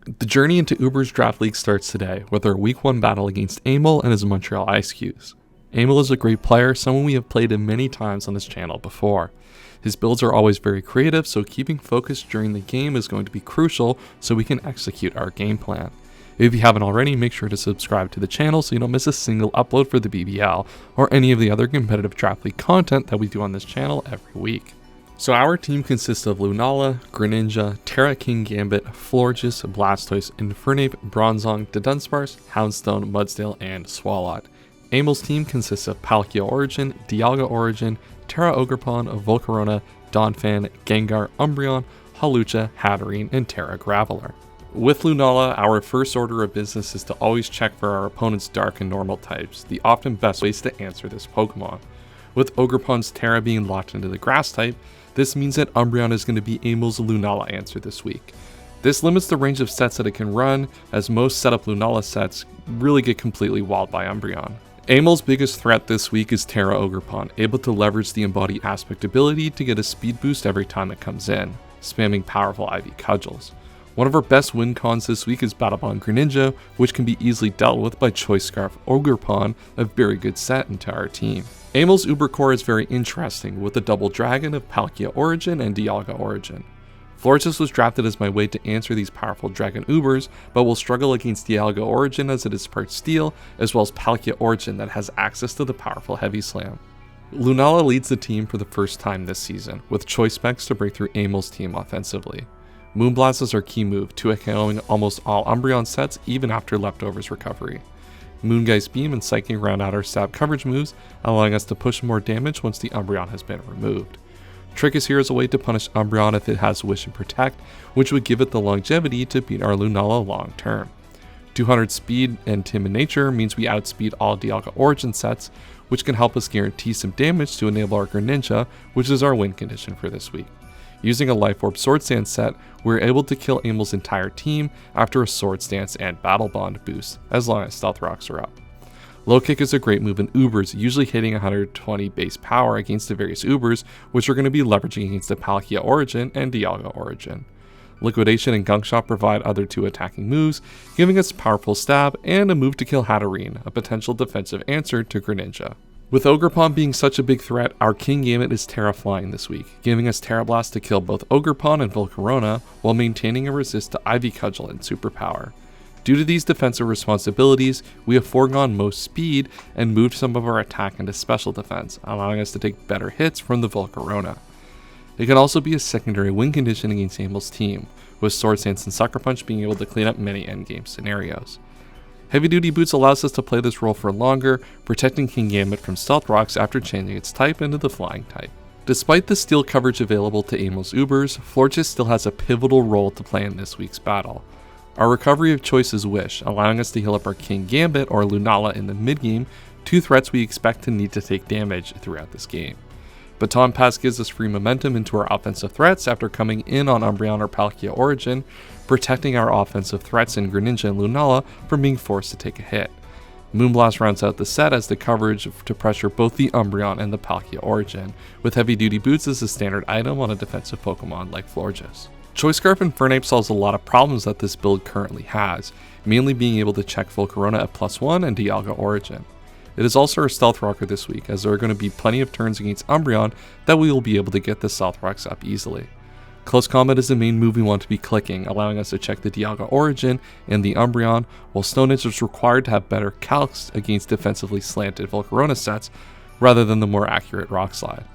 The journey into Uber's Draft League starts today with our Week 1 battle against Aimel and his Montreal Ice Cubes. Aimel is a great player, someone we have played many times on this channel before. His builds are always very creative, so keeping focused during the game is going to be crucial so we can execute our game plan. If you haven't already, make sure to subscribe to the channel so you don't miss a single upload for the BBL or any of the other competitive Draft League content that we do on this channel every week. So our team consists of Lunala, Greninja, Terra King Gambit, Florges, Blastoise, Infernape, Bronzong, Dunsparce, Houndstone, Mudsdale, and Swalot. Aimel's team consists of Palkia Origin, Dialga Origin, Terra Ogerpon, Volcarona, Donphan, Gengar, Umbreon, Hawlucha, Hatterene, and Terra Graveler. With Lunala, our first order of business is to always check for our opponent's dark and normal types, the often best ways to answer this Pokemon. With Ogerpon's Terra being locked into the grass type, this means that Umbreon is going to be Aimel's Lunala answer this week. This limits the range of sets that it can run, as most setup Lunala sets really get completely walled by Umbreon. Aimel's biggest threat this week is Terra Ogerpon, able to leverage the Embody Aspect ability to get a speed boost every time it comes in, spamming powerful Ivy Cudgels. One of our best win cons this week is Battlebond Greninja, which can be easily dealt with by Choice Scarf Ogerpon, a very good set into our team. Aimel's Uber Core is very interesting, with a double dragon of Palkia Origin and Dialga Origin. Florges was drafted as my way to answer these powerful Dragon Ubers, but will struggle against Dialga Origin as it is part Steel, as well as Palkia Origin that has access to the powerful Heavy Slam. Lunala leads the team for the first time this season, with choice specs to break through Aimel's team offensively. Moonblast is our key move, 2-KOing almost all Umbreon sets even after Leftovers recovery. Moongeist Beam and Psychic round out our stab coverage moves, allowing us to push more damage once the Umbreon has been removed. Trick is here as a way to punish Umbreon if it has Wish and Protect, which would give it the longevity to beat our Lunala long term. 200 speed and Timid Nature means we outspeed all Dialga Origin sets, which can help us guarantee some damage to enable our Greninja, which is our win condition for this week. Using a Life Orb Sword Stance set, we are able to kill Aimel's entire team after a Sword Stance and Battle Bond boost, as long as Stealth Rocks are up. Low Kick is a great move in Ubers, usually hitting 120 base power against the various Ubers, which are going to be leveraging against the Palkia Origin and Dialga Origin. Liquidation and Gunk Shot provide other two attacking moves, giving us powerful stab and a move to kill Hatterene, a potential defensive answer to Greninja. With Ogerpon being such a big threat, our King Gambit is Terra Flying this week, giving us Terra Blast to kill both Ogerpon and Volcarona while maintaining a resist to Ivy Cudgel and Superpower. Due to these defensive responsibilities, we have foregone most speed and moved some of our attack into special defense, allowing us to take better hits from the Volcarona. It can also be a secondary win condition against Aimel's team, with Sword Stance and Sucker Punch being able to clean up many endgame scenarios. Heavy Duty Boots allows us to play this role for longer, protecting King Gambit from Stealth Rocks after changing its type into the Flying type. Despite the steel coverage available to Aimel's Ubers, Florges still has a pivotal role to play in this week's battle. Our recovery of choice is Wish, allowing us to heal up our King Gambit or Lunala in the mid-game, two threats we expect to need to take damage throughout this game. Baton Pass gives us free momentum into our offensive threats after coming in on Umbreon or Palkia Origin, protecting our offensive threats in Greninja and Lunala from being forced to take a hit. Moonblast rounds out the set as the coverage to pressure both the Umbreon and the Palkia Origin, with Heavy Duty Boots as a standard item on a defensive Pokemon like Florges. Choice Scarf Infernape solves a lot of problems that this build currently has, mainly being able to check Volcarona at +1 and Dialga Origin. It is also our Stealth Rocker this week, as there are going to be plenty of turns against Umbreon that we will be able to get the Stealth Rocks up easily. Close Combat is the main move we want to be clicking, allowing us to check the Dialga Origin and the Umbreon, while Stone Edge is required to have better calcs against defensively slanted Volcarona sets, rather than the more accurate Rock Slide.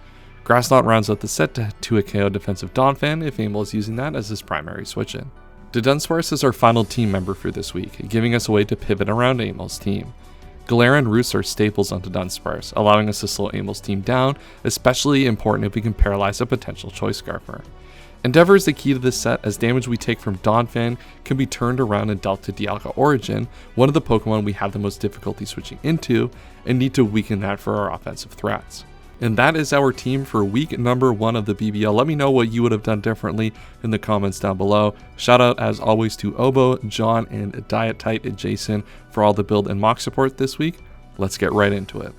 Grass Knot rounds out the set to a KO defensive Donphan if Aimel is using that as his primary switch-in. Dunsparce is our final team member for this week, giving us a way to pivot around Aimel's team. Galera and Roost are staples onto Dunsparce, allowing us to slow Aimel's team down, especially important if we can paralyze a potential Choice Scarfer. Endeavor is the key to this set, as damage we take from Donphan can be turned around and dealt to Dialga Origin, one of the Pokemon we have the most difficulty switching into, and need to weaken that for our offensive threats. And that is our team for week number 1 of the BBL. Let me know what you would have done differently in the comments down below. Shout out as always to Obo, John, and Diet Tight Jason for all the build and mock support this week. Let's get right into it.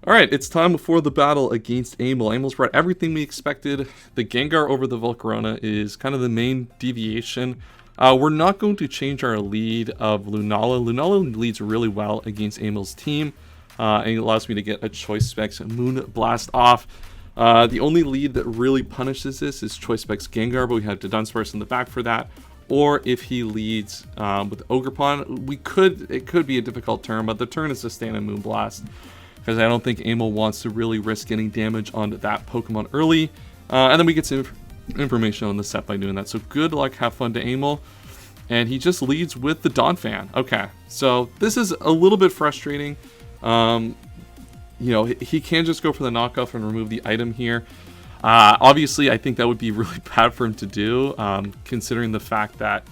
Alright, it's time before the battle against Aimel. Aimel's brought everything we expected. The Gengar over the Volcarona is kind of the main deviation. We're not going to change our lead of Lunala. Lunala leads really well against Aimel's team, and it allows me to get a Choice Specs Moon Blast off. The only lead that really punishes this is Choice Specs Gengar, but we have the Dunsparce in the back for that. Or if he leads with Ogre Pawn, it could be a difficult turn, but the turn is to stand in Moon Blast, because I don't think Aimel wants to really risk getting damage onto that Pokemon early. And then we get some information on the set by doing that. So good luck, have fun to Aimel. And he just leads with the Donphan. Okay, so this is a little bit frustrating. You know, he can just go for the knockoff and remove the item here. Obviously, I think that would be really bad for him to do, considering the fact that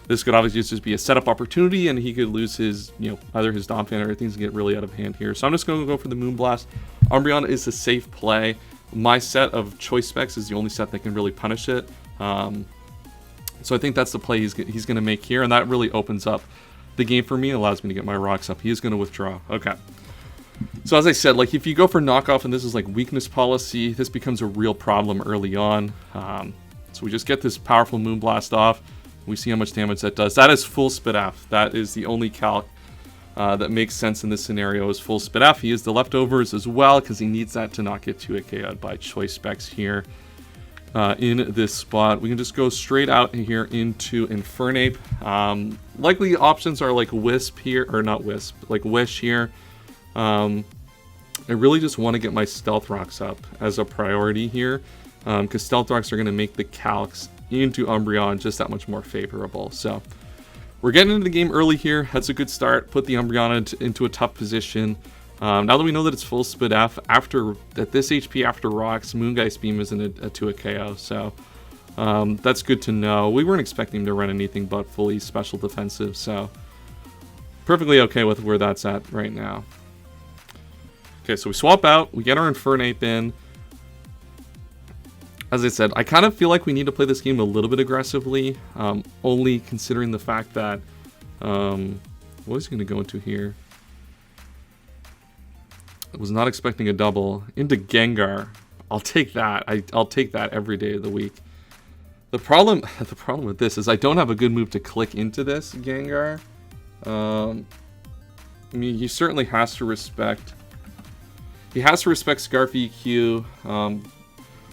this could obviously just be a setup opportunity, and he could lose his, you know, either his Donphan or things get really out of hand here. So I'm just going to go for the Moonblast. Umbreon is a safe play. My set of Choice Specs is the only set that can really punish it. So I think that's the play he's going to make here, and that really opens up the game for me, allows me to get my rocks up. He is going to withdraw. Okay. So as I said, like if you go for knockoff and this is like weakness policy, this becomes a real problem early on. So we just get this powerful Moonblast off. We see how much damage that does. That is full Spit F. That is the only calc that makes sense in this scenario is full Spit F. He is the leftovers as well because he needs that to not get 2-hit KO'd by Choice Specs here in this spot. We can just go straight out here into Infernape. Likely options are like Wisp here, or not Wisp, like Wish here. I really just want to get my Stealth Rocks up as a priority here, because Stealth Rocks are going to make the calcs into Umbreon just that much more favorable. So we're getting into the game early here. That's a good start. Put the Umbreon into a tough position. Now that we know that it's full Spit F, at this HP after Rocks, Moongeist Beam isn't a 2-hit KO, so that's good to know. We weren't expecting him to run anything but fully special defensive, so perfectly okay with where that's at right now. Okay, so we swap out, we get our Infernape in. As I said, I kind of feel like we need to play this game a little bit aggressively, only considering the fact that, what is he going to go into here? I was not expecting a double. Into Gengar. I'll take that. I'll take that every day of the week. The problem with this is I don't have a good move to click into this Gengar. I mean, he certainly has to respect... He has to respect Scarf EQ.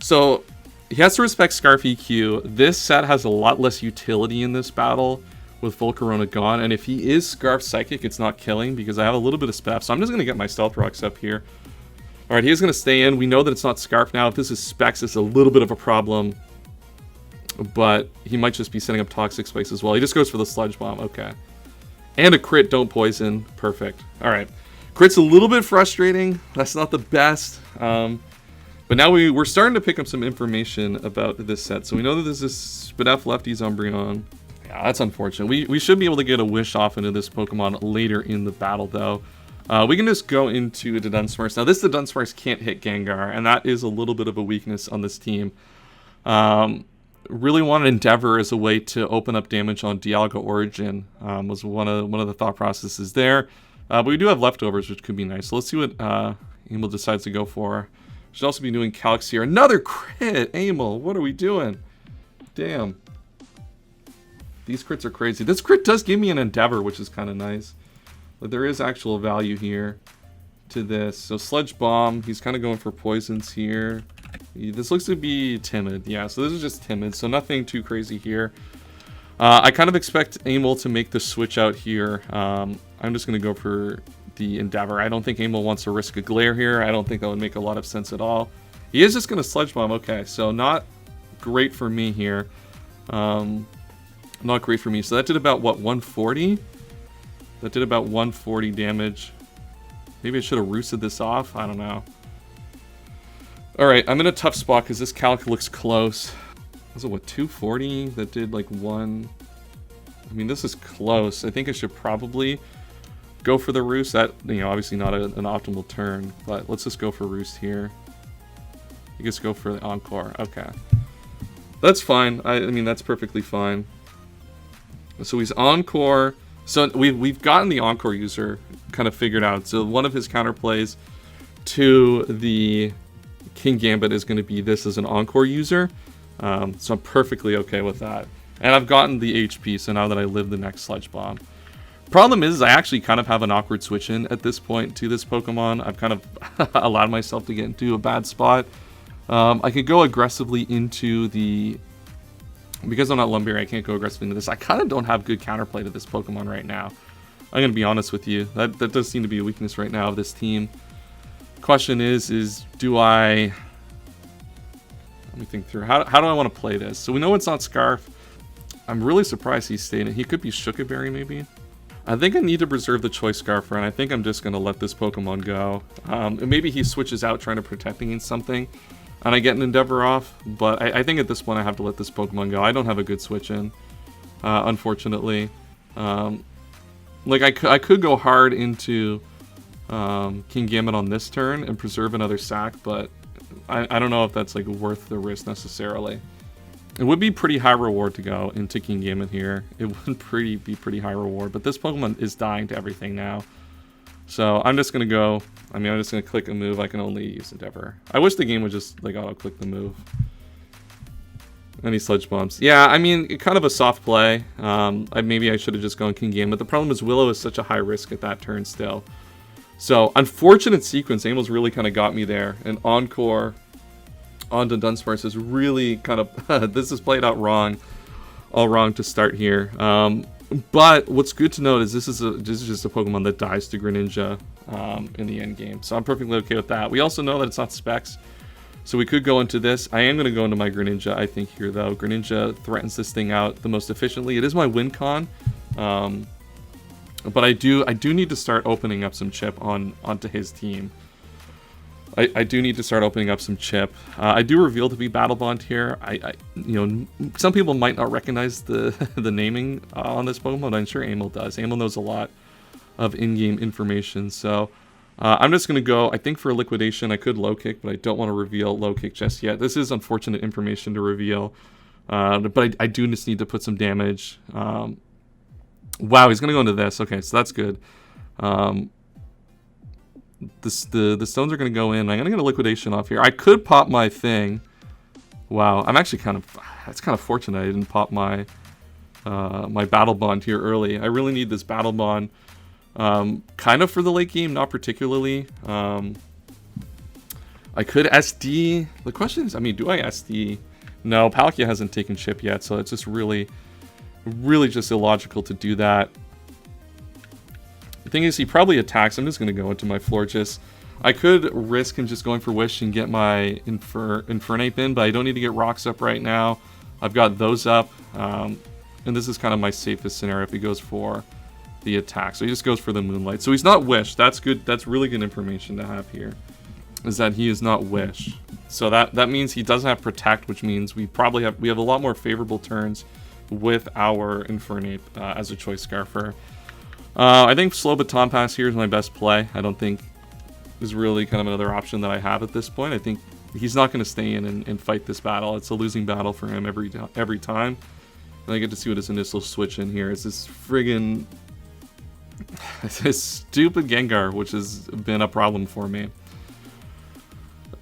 So he has to respect Scarf EQ. This set has a lot less utility in this battle with Volcarona gone. And if he is Scarf Psychic, it's not killing because I have a little bit of Spef. So I'm just going to get my Stealth Rocks up here. All right, he is going to stay in. We know that it's not Scarf now. If this is Specs, it's a little bit of a problem. But he might just be setting up Toxic Spikes as well. He just goes for the Sludge Bomb. Okay. And a crit, don't poison. Perfect. All right. Crit's a little bit frustrating. That's not the best. But now we're starting to pick up some information about this set. So we know that this is Spidef Lefty's Umbreon. Yeah, that's unfortunate. We should be able to get a Wish off into this Pokemon later in the battle, though. We can just go into the Dunsparce. Now, this the Dunsparce can't hit Gengar, and that is a little bit of a weakness on this team. Really wanted Endeavor as a way to open up damage on Dialga Origin. Was one of the thought processes there. But we do have leftovers, which could be nice. So let's see what Aimel decides to go for. Should also be doing Calx here. Another crit! Aimel, what are we doing? Damn. These crits are crazy. This crit does give me an Endeavor, which is kind of nice. But there is actual value here to this. So Sludge Bomb, he's kind of going for poisons here. This looks to be timid. Yeah, so this is just timid. So nothing too crazy here. I kind of expect Aimel to make the switch out here. I'm just going to go for the Endeavor. I don't think Aimel wants to risk a Glare here. I don't think that would make a lot of sense at all. He is just going to Sludge Bomb. Okay, so not great for me here. Not great for me. So that did about, what, 140? That did about 140 damage. Maybe I should have roosted this off. I don't know. Alright, I'm in a tough spot because this calc looks close. Was it, what, 240? That did like one... I mean, this is close. I think I should probably go for the Roost. That, you know, obviously not an optimal turn, but let's just go for Roost here. You just go for the Encore. Okay. That's fine. I mean, that's perfectly fine. So he's Encore. So we've gotten the Encore user kind of figured out. So one of his counterplays to the King Gambit is going to be this as an Encore user. So I'm perfectly okay with that. And I've gotten the HP, so now that I live the next Sludge Bomb. Problem is, I actually kind of have an awkward switch in at this point to this Pokemon. I've kind of allowed myself to get into a bad spot. I could go aggressively into the... Because I'm not Lumberry, I can't go aggressively into this. I kind of don't have good counterplay to this Pokemon right now. I'm going to be honest with you. That does seem to be a weakness right now of this team. Question is do I... Let me think through. How do I want to play this? So we know it's not Scarf. I'm really surprised he's staying. He could be Shukaberry, maybe. I think I need to preserve the Choice Scarf, and I think I'm just going to let this Pokemon go. Maybe he switches out trying to protect against something, and I get an Endeavor off, but I think at this point I have to let this Pokemon go. I don't have a good switch in, unfortunately. Like, I could go hard into Kingambit on this turn and preserve another sack, but I don't know if that's like worth the risk necessarily. It would be pretty high reward to go into Kingambit here. It would be pretty high reward, but this Pokemon is dying to everything now. So I'm just going to go, I'm just going to click a move. I can only use Endeavor. I wish the game would just like auto-click the move. Any Sludge Bombs? Yeah, I mean, kind of a soft play. Maybe I should have just gone Kingambit. The problem is Willow is such a high risk at that turn still. So, unfortunate sequence. Amel's really kind of got me there. And Encore onto Dunsparce is really kind of... this is played out wrong. All wrong to start here. But what's good to note is this is just a Pokemon that dies to Greninja in the end game. So I'm perfectly okay with that. We also know that it's not Specs. So we could go into this. I am going to go into my Greninja, I think, here, though. Greninja threatens this thing out the most efficiently. It is my win con. But I do need to start opening up some chip onto his team. I do need to start opening up some chip. I do reveal to be Battle Bond here. Some people might not recognize the the naming on this Pokemon, but I'm sure Aimel does. Aimel knows a lot of in-game information, so I'm just going to go, I think, for a Liquidation. I could Low Kick, but I don't want to reveal Low Kick just yet. This is unfortunate information to reveal, but I do just need to put some damage. Wow, he's going to go into this. Okay, so that's good. The stones are going to go in. I'm going to get a Liquidation off here. I could pop my thing. Wow, I'm actually that's kind of fortunate I didn't pop my my Battle Bond here early. I really need this Battle Bond kind of for the late game, not particularly. I could SD. The question is, do I SD? No, Palkia hasn't taken chip yet, so it's just really just illogical to do that. The thing is, he probably attacks. I'm just going to go into my Florges. I could risk him just going for Wish and get my Infernape in, but I don't need to get Rocks up right now. I've got those up, and this is kind of my safest scenario if he goes for the attack. So he just goes for the Moonlight. So he's not Wish. That's good. That's really good information to have here, is that he is not Wish. So that means he doesn't have Protect, which means we have a lot more favorable turns with our Infernape as a Choice Scarfer. I think Slow Baton Pass here is my best play. I don't think there's really kind of another option that I have at this point. I think he's not going to stay in and fight this battle. It's a losing battle for him every time. And I get to see what his initial switch in here is. This friggin' this stupid Gengar, which has been a problem for me.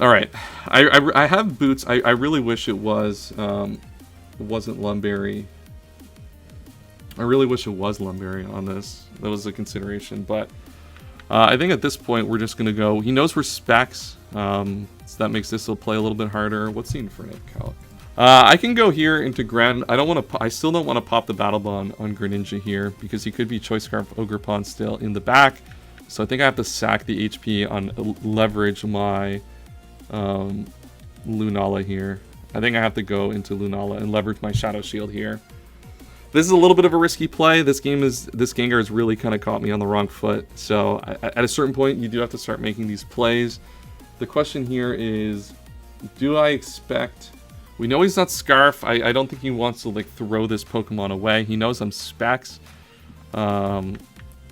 Alright, I have Boots. I really wish it wasn't Lumberry. I really wish it was Lumberry on this. That was a consideration, but I think at this point we're just gonna go. He knows we're Specs, so that makes this play a little bit harder. What's the Infernape Calic? I can go here into Grand. I still don't want to pop the Battle Bond on Greninja here because he could be Choice Scarf Ogerpon still in the back. So I think I have to sack the HP on leverage my Lunala here. I think I have to go into Lunala and leverage my Shadow Shield here. This is a little bit of a risky play. This Gengar has really kind of caught me on the wrong foot. So at a certain point, you do have to start making these plays. The question here is, do I expect... We know he's not Scarf. I don't think he wants to like throw this Pokemon away. He knows I'm Specs. I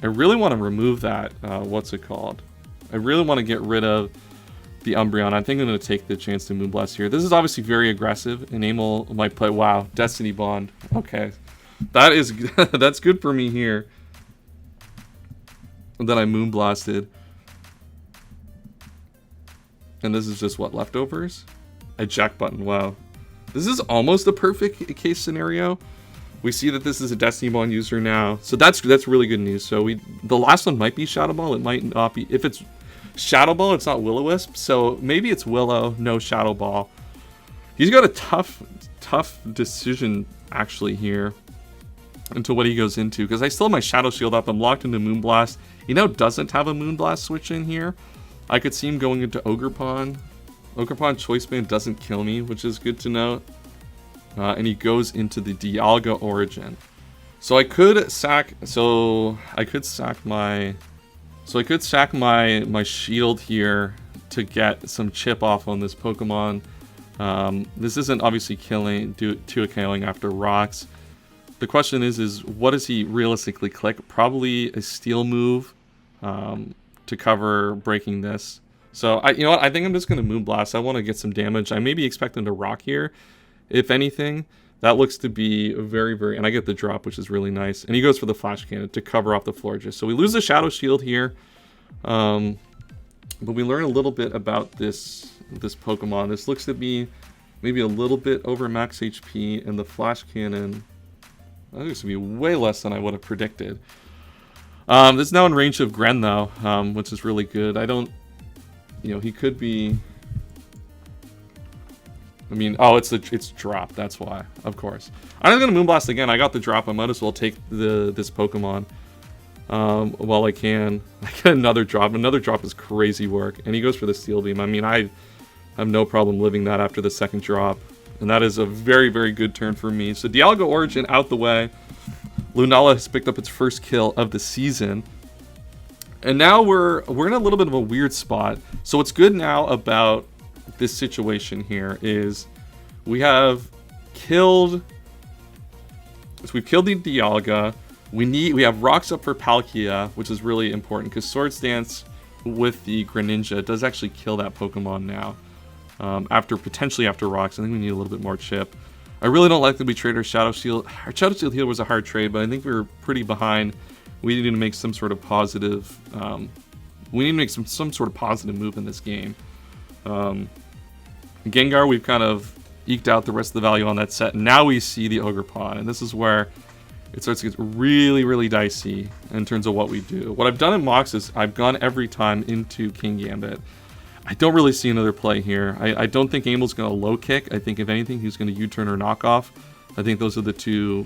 really want to remove that. What's it called? I really want to get rid of the Umbreon. I think I'm going to take the chance to Moonblast here. This is obviously very aggressive. And Aimel might play... Wow, Destiny Bond. Okay. That's good for me here. And then I Moonblasted. And this is just what, leftovers? Eject button, wow. This is almost a perfect case scenario. We see that this is a Destiny Bond user now, so that's really good news. So the last one might be Shadow Ball. It might not be. If it's Shadow Ball, it's not Will-O-Wisp. So maybe it's Willow, no Shadow Ball. He's got a tough decision actually here into what he goes into, because I still have my Shadow Shield up. I'm locked into Moonblast. He now doesn't have a Moonblast switch in here. I could see him going into Ogerpon. Ogerpon Choice Band doesn't kill me, which is good to note. And he goes into the Dialga Origin. So I could sack my shield here to get some chip off on this Pokemon. This isn't obviously killing after rocks. The question is what does he realistically click? Probably a Steel move to cover breaking this. So you know what? I think I'm just going to Moonblast. I want to get some damage. I may be expecting to rock here. If anything, that looks to be very, and I get the drop, which is really nice. And he goes for the Flash Cannon to cover off the Florges. So we lose the Shadow Shield here. But we learn a little bit about this Pokemon. This looks to be maybe a little bit over max HP, and the Flash Cannon, I think it's going to be way less than I would have predicted. This is now in range of Gren, though, which is really good. I don't, he could be... it's drop. That's why, of course. I'm going to Moonblast again. I got the drop. I might as well take this Pokemon while I can. I get another drop. Another drop is crazy work. And he goes for the Steel Beam. I have no problem living that after the second drop. And that is a very, very good turn for me. So Dialga Origin out the way. Lunala has picked up its first kill of the season. And now we're in a little bit of a weird spot. So what's good now about this situation here is we've killed the Dialga. We have rocks up for Palkia, which is really important because Swords Dance with the Greninja does actually kill that Pokemon now. Potentially after rocks. I think we need a little bit more chip. I really don't like that we trade our Shadow Shield. Our Shadow Shield here was a hard trade, but I think we were pretty behind. We need to make some sort of positive some sort of positive move in this game. Gengar, we've kind of eked out the rest of the value on that set. And now we see the Ogerpon, and this is where it starts to get really, really dicey in terms of what we do. What I've done in Mox is I've gone every time into King Gambit. I don't really see another play here. I don't think Aimel's going to low kick. I think if anything, he's going to U-turn or knock off. I think those are the two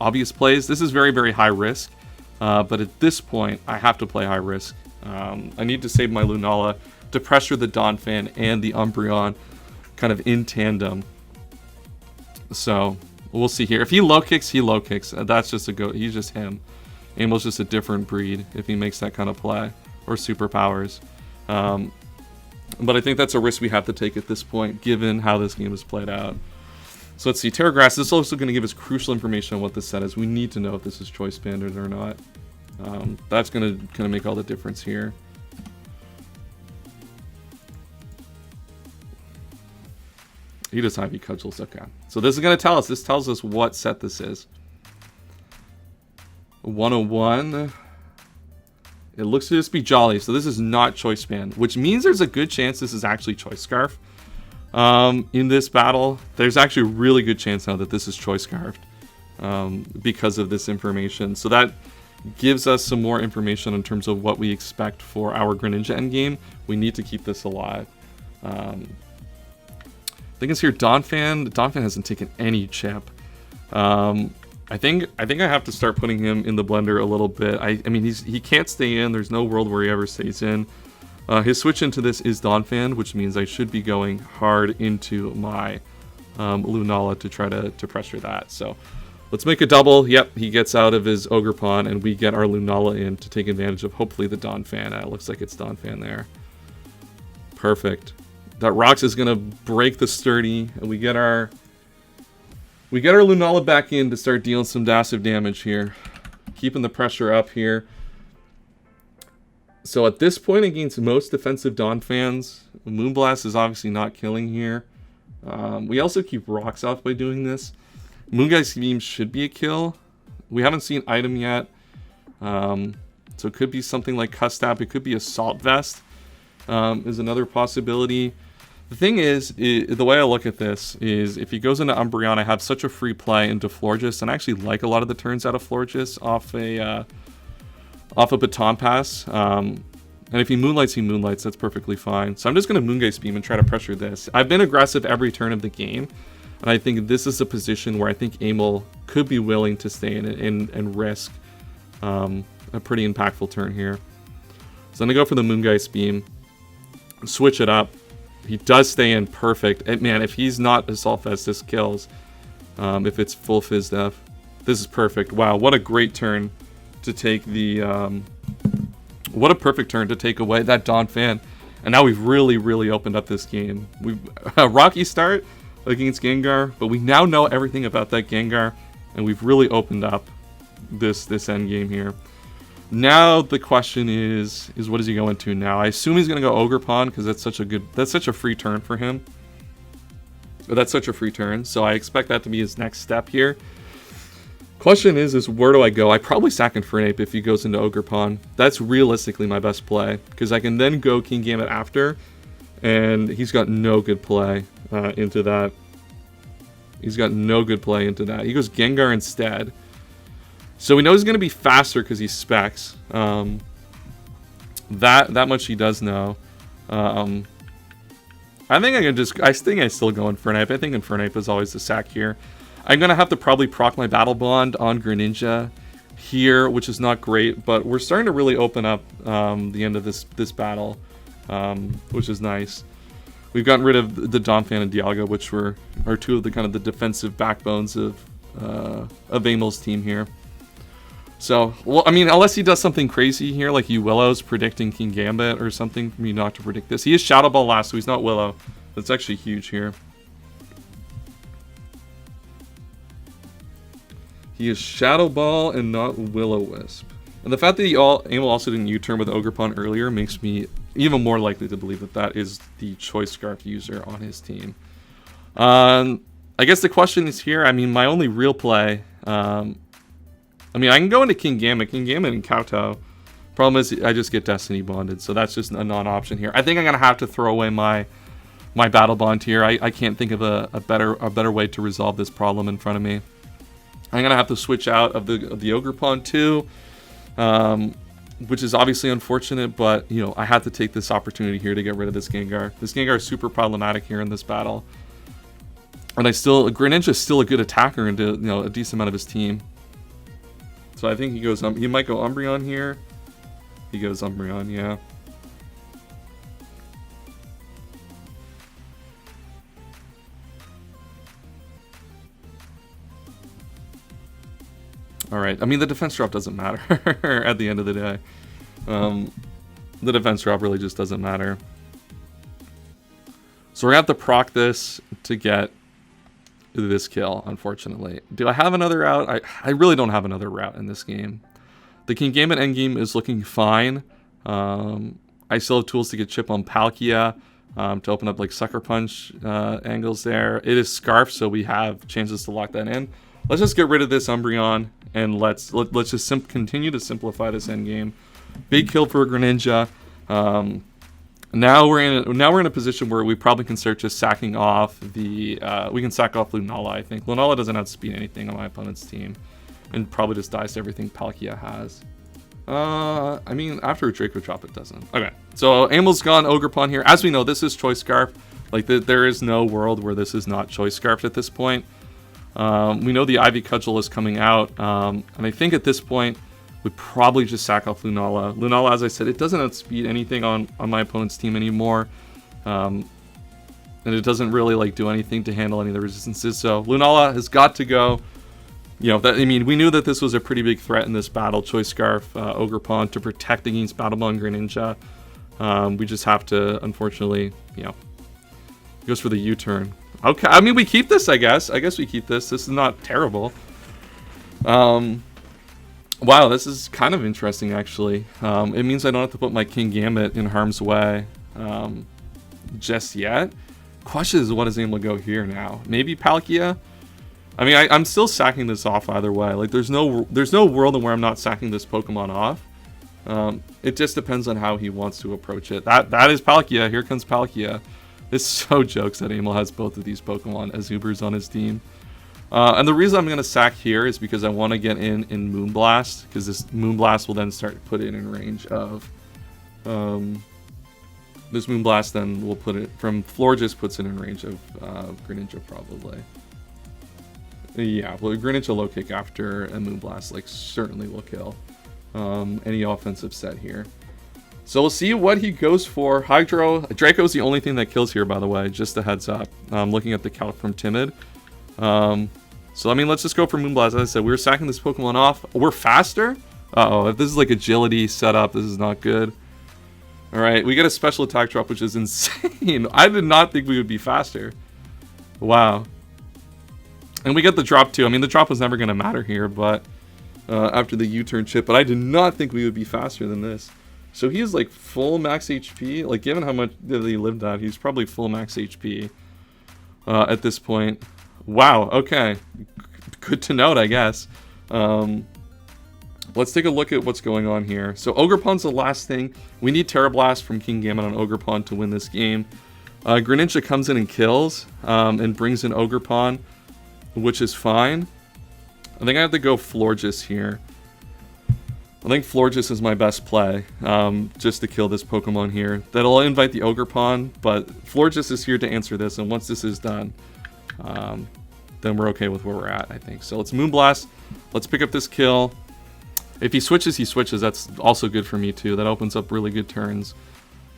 obvious plays. This is very, very high risk, but at this point, I have to play high risk. I need to save my Lunala to pressure the Donphan and the Umbreon kind of in tandem. So we'll see here. If he low kicks, he low kicks. That's just a go. He's just him. Aimel's just a different breed if he makes that kind of play or superpowers. But I think that's a risk we have to take at this point, given how this game is played out. So let's see. Terra Grass. This is also going to give us crucial information on what this set is. We need to know if this is Choice Banded or not. That's going to kind of make all the difference here. He does Ivy Cudgels. Okay. So this is going to tell us. This tells us what set this is. 101. It looks to just be Jolly. So this is not Choice Band, which means there's a good chance this is actually Choice Scarf. In this battle, there's actually a really good chance now that this is Choice Scarfed because of this information. So that gives us some more information in terms of what we expect for our Greninja endgame. We need to keep this alive. I think it's here Donphan. Donphan hasn't taken any chip. I think I have to start putting him in the blender a little bit. I mean, he can't stay in. There's no world where he ever stays in. His switch into this is Donphan, which means I should be going hard into my Lunala to try to pressure that. So let's make a double. Yep, he gets out of his Ogerpon, and we get our Lunala in to take advantage of hopefully the Donphan. It looks like it's Donphan there. Perfect. That Rocks is going to break the Sturdy, and we get our Lunala back in to start dealing some massive damage here. Keeping the pressure up here. So at this point against most defensive Donphans, Moonblast is obviously not killing here. We also keep rocks off by doing this. Moonguy's Beam should be a kill. We haven't seen item yet. So it could be something like Custap. It could be Assault Vest is another possibility. The thing is, the way I look at this is if he goes into Umbreon, I have such a free play into Florges, and I actually like a lot of the turns out of Florges off a Baton Pass. And if he Moonlights, that's perfectly fine. So I'm just going to Moongeist Beam and try to pressure this. I've been aggressive every turn of the game, and I think this is a position where I think Aimel could be willing to stay in it and risk a pretty impactful turn here. So I'm going to go for the Moongeist Beam, switch it up. He does stay in perfect. And man, if he's not Assault Vest, this kills. If it's full Fizz Def. This is perfect. Wow, what a great turn to take the... what a perfect turn to take away that Donphan. And now we've really opened up this game. We've a rocky start against Gengar, but we now know everything about that Gengar, and we've really opened up this end game here. Now the question is what does he go into now? I assume he's gonna go Ogerpon because that's such a free turn for him. That's such a free turn, so I expect that to be his next step here. Question is where do I go? I probably sack Infernape if he goes into Ogerpon. That's realistically my best play because I can then go Kingambit after, and he's got no good play into that. He's got no good play into that. He goes Gengar instead. So we know he's going to be faster because he specs. That much he does know. I think I still go Infernape. I think Infernape is always the sack here. I'm going to have to probably proc my Battle Bond on Greninja here, which is not great, but we're starting to really open up the end of this battle, which is nice. We've gotten rid of the Donphan and Dialga, which are two of the kind of the defensive backbones of Aimel's team here. So, well, I mean, unless he does something crazy here, like Willow's predicting Kingambit or something for me not to predict this. He is Shadow Ball last, so he's not Willow. That's actually huge here. He is Shadow Ball and not Will-O-Wisp. And the fact that Aimel also didn't U-turn with Ogerpon earlier makes me even more likely to believe that is the Choice Scarf user on his team. I guess the question is here, I mean, my only real play... I mean, I can go into Kingambit and Kowtow. Problem is, I just get Destiny Bonded, so that's just a non-option here. I think I'm gonna have to throw away my Battle Bond here. I can't think of a better way to resolve this problem in front of me. I'm gonna have to switch out of the Ogerpon too, which is obviously unfortunate, but you know I have to take this opportunity here to get rid of this Gengar. This Gengar is super problematic here in this battle, and Greninja is still a good attacker into a decent amount of his team. So I think he goes. He might go Umbreon here. He goes Umbreon, yeah. All right. I mean, the defense drop doesn't matter at the end of the day. The defense drop really just doesn't matter. So we're gonna have to proc this to get this kill, unfortunately. Do I have another route? I really don't have another route in this game. The Kingambit endgame is looking fine. I still have tools to get chip on Palkia to open up like Sucker Punch angles there. It is Scarf, so we have chances to lock that in. Let's just get rid of this Umbreon and let's just continue to simplify this endgame. Big kill for Greninja. Now we're in a position where we probably can start just sacking off we can sack off Lunala, I think. Lunala doesn't outspeed anything on my opponent's team, and probably just dies to everything Palkia has. I mean, after a Draco drop, it doesn't. Okay, so Aimel's gone Ogerpon here. As we know, this is Choice Scarf. Like, there is no world where this is not Choice Scarf at this point. We know the Ivy Cudgel is coming out, and I think at this point, we'd probably just sack off Lunala. Lunala, as I said, it doesn't outspeed anything on my opponent's team anymore. And it doesn't really like do anything to handle any of the resistances. So Lunala has got to go. I mean, we knew that this was a pretty big threat in this battle. Choice Scarf, Ogerpon to protect against Battle Bond Greninja. We just have to, unfortunately, he goes for the U-turn. Okay, I mean, we keep this, I guess. I guess we keep this. This is not terrible. Wow, this is kind of interesting, actually. It means I don't have to put my Kingambit in harm's way just yet. Question is, what does Aimel go here now? Maybe Palkia? I mean, I'm still sacking this off either way. Like, there's no world in where I'm not sacking this Pokemon off. It just depends on how he wants to approach it. That is Palkia. Here comes Palkia. It's so jokes that Aimel has both of these Pokemon as Ubers on his team. And the reason I'm going to sack here is because I want to get in Moonblast, because this Moonblast will then start to put it in range of... this Moonblast then will put it... From Florges puts it in range of Greninja probably. Yeah, well, Greninja low kick after a Moonblast like certainly will kill any offensive set here. So we'll see what he goes for. Hydro, Draco's the only thing that kills here, by the way, just a heads up. Looking at the calc from Timid. So I mean, let's just go for Moonblast. As I said, we're sacking this Pokemon off. We're faster? Uh-oh, if this is like agility setup, this is not good. Alright, we get a special attack drop, which is insane. I did not think we would be faster. Wow. And we get the drop too. I mean, the drop was never going to matter here, but after the U-turn chip, but I did not think we would be faster than this. So he is like full max HP. Like, given how much that he lived at, he's probably full max HP at this point. Wow, okay. Good to note, I guess. Let's take a look at what's going on here. So Ogerpon's the last thing. We need Terra Blast from King Gamut on Ogerpon to win this game. Greninja comes in and kills and brings in Ogerpon, which is fine. I think I have to go Florges here. I think Florges is my best play, just to kill this Pokemon here. That'll invite the Ogerpon, but Florges is here to answer this, and once this is done, then we're okay with where we're at, I think. So let's Moonblast. Let's pick up this kill. If he switches, he switches. That's also good for me, too. That opens up really good turns.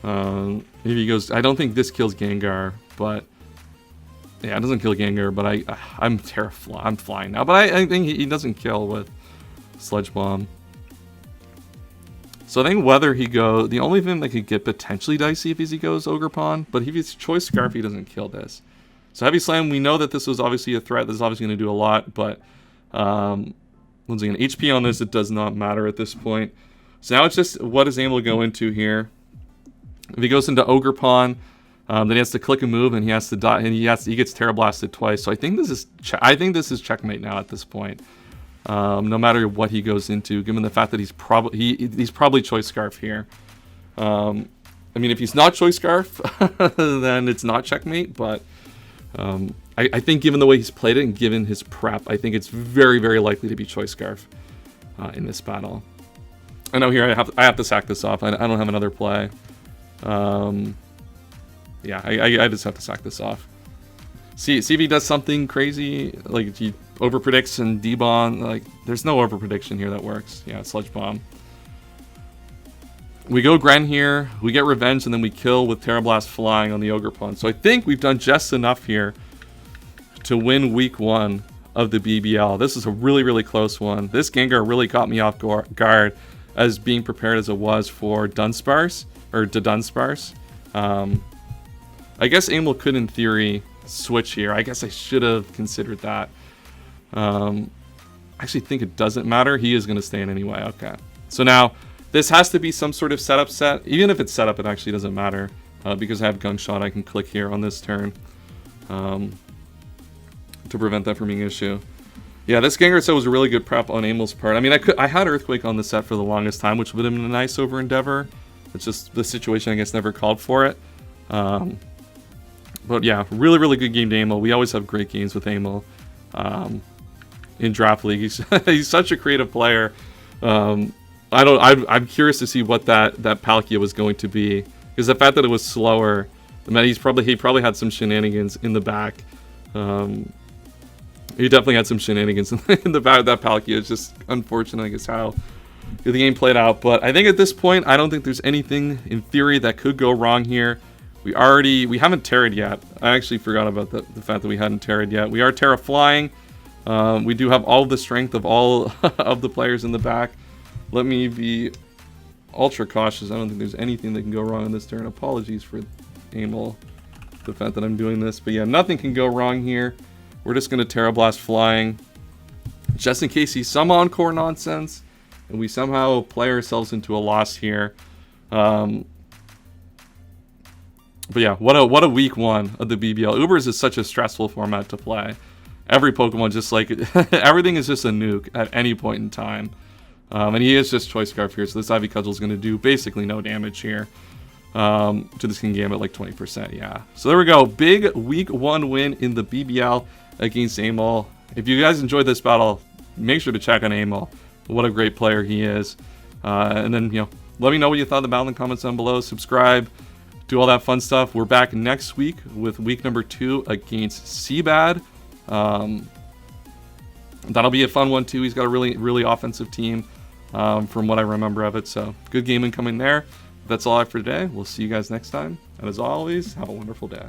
If he goes... I don't think this kills Gengar, but... Yeah, it doesn't kill Gengar, but I'm terrified. I'm flying now. But I think he doesn't kill with Sludge Bomb. So I think whether he goes... The only thing that could get potentially dicey if he goes Ogerpon, but if he's Choice Scarf, he doesn't kill this. So Heavy Slam, we know that this was obviously a threat. This is obviously going to do a lot, but... once again, HP on this, it does not matter at this point. So now it's just, what does Aimel go into here? If he goes into Ogerpon, then he has to click a move, and he has to die, and he gets Terra Blasted twice. So I think this is checkmate now at this point. No matter what he goes into, given the fact that he's probably Choice Scarf here. I mean, if he's not Choice Scarf, then it's not checkmate, but I think given the way he's played it and given his prep, I think it's very, very likely to be Choice Scarf in this battle. I know here I have to sack this off. I don't have another play. Yeah, I just have to sack this off. See if he does something crazy, like he overpredicts and debon. Like, there's no overprediction here that works. Yeah, Sludge Bomb. We go Gren here, we get revenge, and then we kill with Terra Blast flying on the Ogerpon. So I think we've done just enough here to win week 1 of the BBL. This is a really, really close one. This Gengar really caught me off guard as being prepared as it was for Dunsparce, or to Dunsparce. I guess Aimel could, in theory, switch here. I guess I should have considered that. I actually think it doesn't matter. He is going to stay in anyway. Okay. So now, this has to be some sort of setup set. Even if it's set up, it actually doesn't matter. Because I have Gunk Shot, I can click here on this turn. To prevent that from being an issue. Yeah, this Gengar set was a really good prep on Aimel's part. I mean, I had Earthquake on the set for the longest time, which would have been a nice over Endeavor. It's just the situation, I guess, never called for it. But yeah, really, really good game to Aimel. We always have great games with Aimel in Draft League. He's such a creative player. I'm curious to see what that Palkia was going to be, because the fact that it was slower, I mean, he probably had some shenanigans in the back. He definitely had some shenanigans in the back of that Palkia. It's just unfortunate, I guess, how the game played out. But I think at this point, I don't think there's anything in theory that could go wrong here. We haven't Terra'd yet. I actually forgot about the fact that we hadn't Terra'd yet. We are Terra flying. We do have all the strength of all of the players in the back. Let me be ultra cautious. I don't think there's anything that can go wrong in this turn. Apologies for Aimel, the fact that I'm doing this. But yeah, nothing can go wrong here. We're just going to Terra Blast flying, just in case he's some encore nonsense, and we somehow play ourselves into a loss here. But yeah, what a week 1 of the BBL. Ubers is such a stressful format to play. Every Pokemon just like everything is just a nuke at any point in time. And he is just Choice Scarf here, so this Ivy Cudgel is going to do basically no damage here. to this king game at like 20%. Yeah. So there we go. Big week 1 win in the BBL against Aimel. If you guys enjoyed this battle, make sure to check on Aimel. What a great player he is. And then, let me know what you thought of the battle in the comments down below. Subscribe. Do all that fun stuff. We're back next week with week number 2 against Seabad. That'll be a fun one too. He's got a really offensive team from what I remember of it. So good gaming coming there. That's all I have for today. We'll see you guys next time. And as always, have a wonderful day.